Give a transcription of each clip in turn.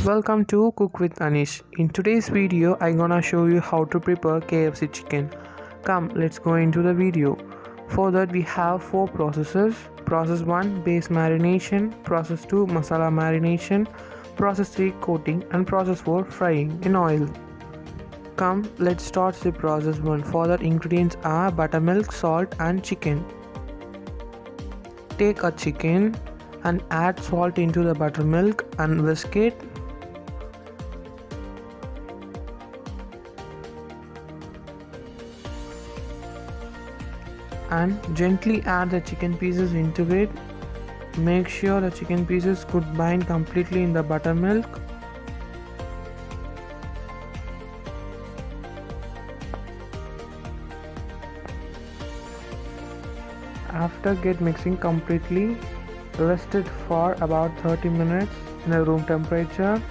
Welcome to Cook with Anish. In today's video, I'm gonna show you how to prepare KFC chicken. Come, let's go into the video. For that, we have 4 processes. Process 1, base marination. Process 2, masala marination. Process 3, coating. And process 4, frying in oil. Come, let's start the process 1. For that, ingredients are buttermilk, salt and chicken. Take a chicken and add salt into the buttermilk and whisk it. And gently add the chicken pieces into it. Make sure the chicken pieces could bind completely in the buttermilk. After get mixing completely, rest it for about 30 minutes in a room temperature.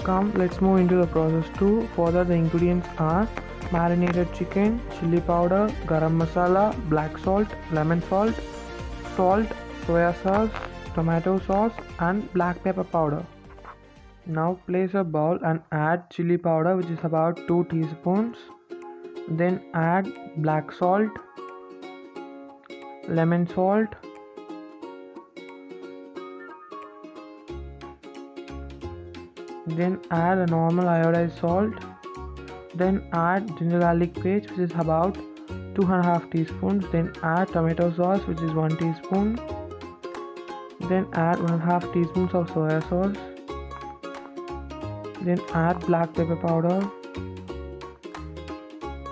Come, let's move into the process 2. For that, the ingredients are marinated chicken, chili powder, garam masala, black salt, lemon salt, soya sauce, tomato sauce and black pepper powder. Now place a bowl and add chili powder, which is about 2 teaspoons. Then add black salt, lemon salt, then add a normal iodized salt. Then add ginger garlic paste, which is about 2.5 teaspoons. Then add tomato sauce, which is 1 teaspoon. Then add 1.5 teaspoons of soya sauce. Then add black pepper powder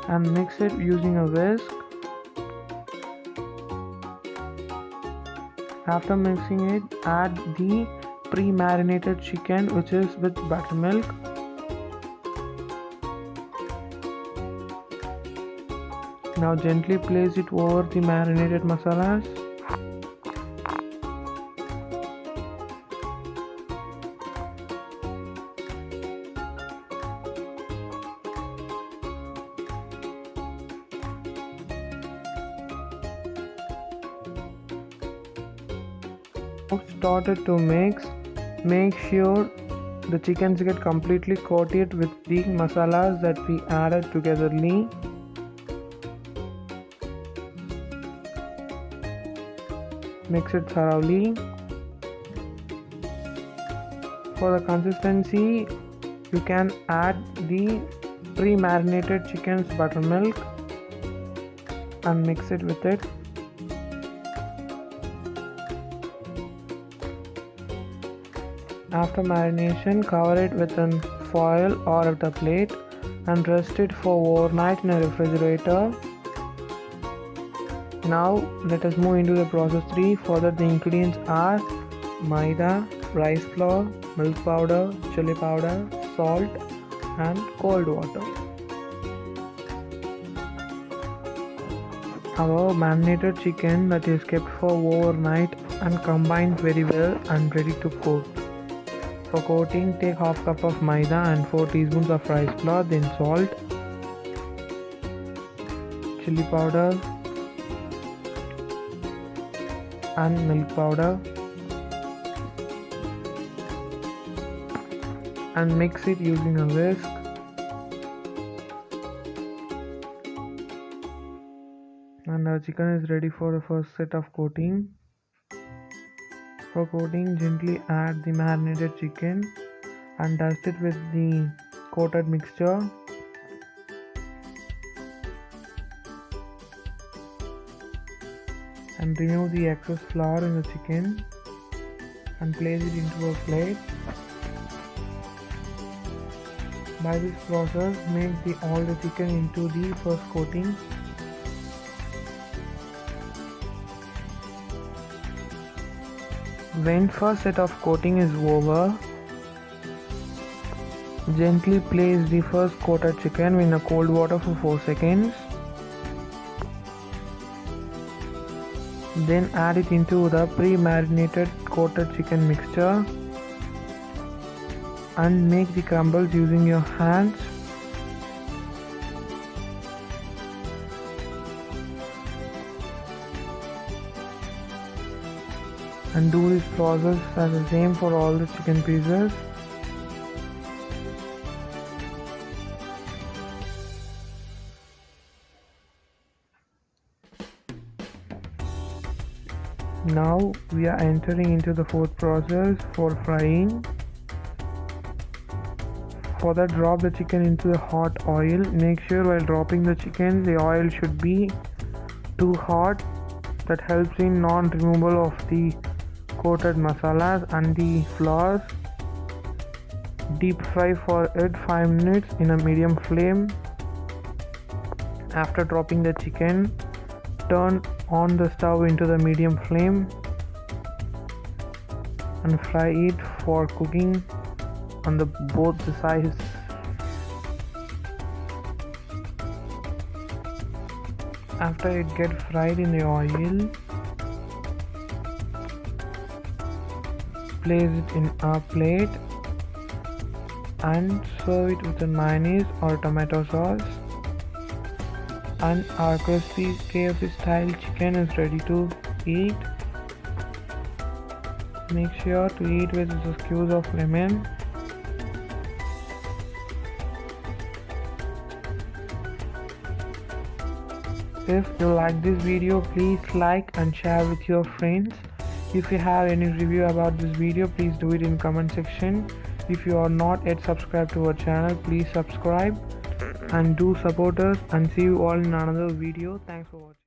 and mix it using a whisk. After mixing it, add the pre-marinated chicken, which is with buttermilk. Now gently place it over the marinated masalas. Started to mix. Make sure the chickens get completely coated with the masalas that we added togetherly. Mix it thoroughly. For the consistency, you can add the pre-marinated chicken's buttermilk and mix it with it. After marination, cover it with a foil or a plate and rest it for overnight in a refrigerator. Now let us move into the process 3. For that, the ingredients are maida, rice flour, milk powder, chili powder, salt and cold water. Our marinated chicken that is kept for overnight and combined very well and ready to cook. For coating, take half cup of maida and 4 teaspoons of rice flour, then salt, chili powder and milk powder and mix it using a whisk. And our chicken is ready for the first set of coating. For coating, gently add the marinated chicken and dust it with the coated mixture. And remove the excess flour in the chicken and place it into a plate. By this process, make all the chicken into the first coating. When first set of coating is over, gently place the first coated chicken in a cold water for 4 seconds. Then add it into the pre-marinated coated chicken mixture and make the crumbles using your hands. and do this process as the same for all the chicken pieces. Now we are entering into the fourth process for frying. For that, drop the chicken into the hot oil. Make sure while dropping the chicken the oil should be too hot. That helps in non-removal of the coated masalas and the flours. Deep fry for it 5 minutes in a medium flame. After dropping the chicken, turn on the stove into the medium flame and fry it for cooking on the both the sides. After it gets fried in the oil, place it in a plate and serve it with a mayonnaise or tomato sauce. And our crispy KFC style chicken is ready to eat. Make sure to eat with a squeeze of lemon. If you like this video, please like and share with your friends. If you have any review about this video, please do it in comment section. If you are not yet subscribed to our channel, please subscribe and do support us, and see you all in another video. Thanks for watching.